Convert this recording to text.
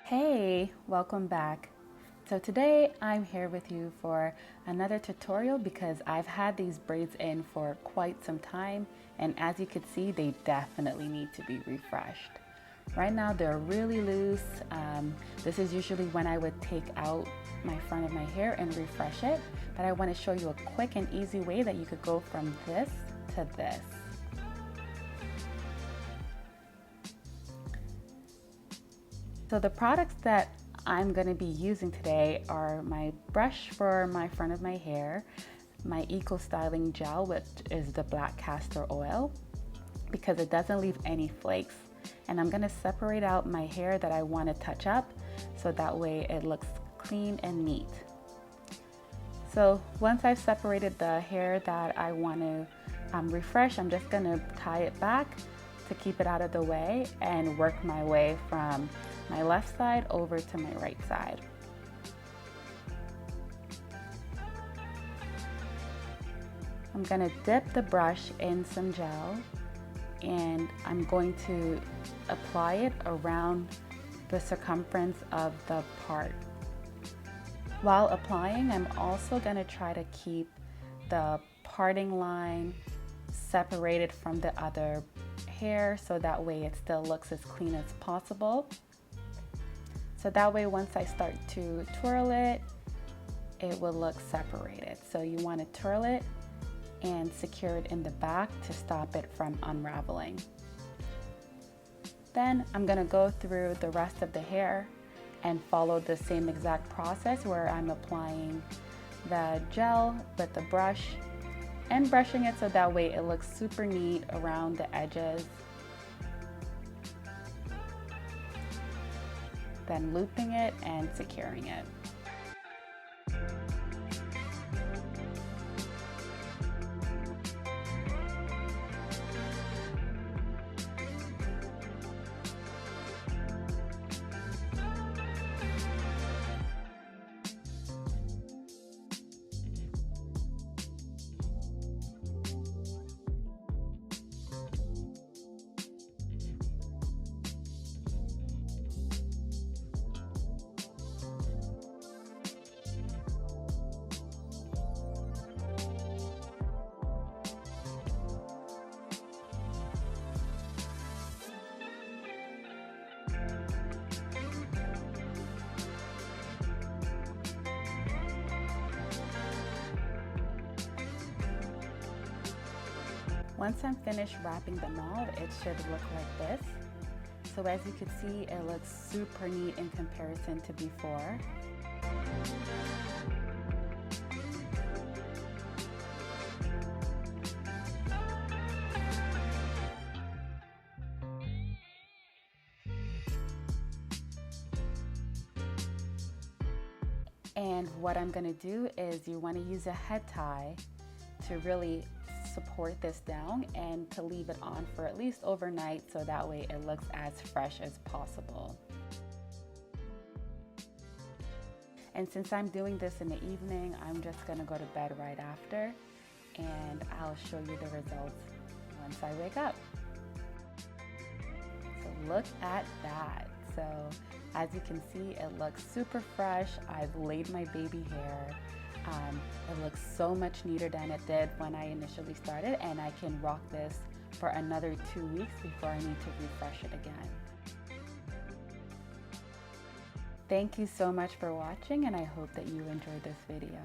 Hey, welcome back. So today I'm here with you for another tutorial because I've had these braids in for quite some time, and as you can see, they definitely need to be refreshed. Right now they're really loose. This is usually when I would take out my front of my hair and refresh it, but I want to show you a quick and easy way that you could go from this to this. So the products that I'm going to be using today are my brush for my front of my hair, my eco styling gel, which is the black castor oil, because it doesn't leave any flakes, and I'm going to separate out my hair that I want to touch up so that way it looks clean and neat. So once I've separated the hair that I want to refresh, I'm just going to tie it back to keep it out of the way and work my way from my left side over to my right side. I'm going to dip the brush in some gel and I'm going to apply it around the circumference of the part. While applying, I'm also going to try to keep the parting line separated from the other hair so that way it still looks as clean as possible. So that way once I start to twirl it, it will look separated. So you want to twirl it and secure it in the back to stop it from unraveling. Then I'm going to go through the rest of the hair and follow the same exact process where I'm applying the gel with the brush and brushing it so that way it looks super neat around the edges. Then looping it and securing it. Once I'm finished wrapping them all, it should look like this. So as you can see, it looks super neat in comparison to before. And what I'm going to do is you want to use a head tie to really support this down and to leave it on for at least overnight so that way it looks as fresh as possible. And since I'm doing this in the evening, I'm just going to go to bed right after and I'll show you the results once I wake up. So look at that. So as you can see, it looks super fresh. I've laid my baby hair. It looks so much neater than it did when I initially started, and I can rock this for another 2 weeks before I need to refresh it again. Thank you so much for watching, and I hope that you enjoyed this video.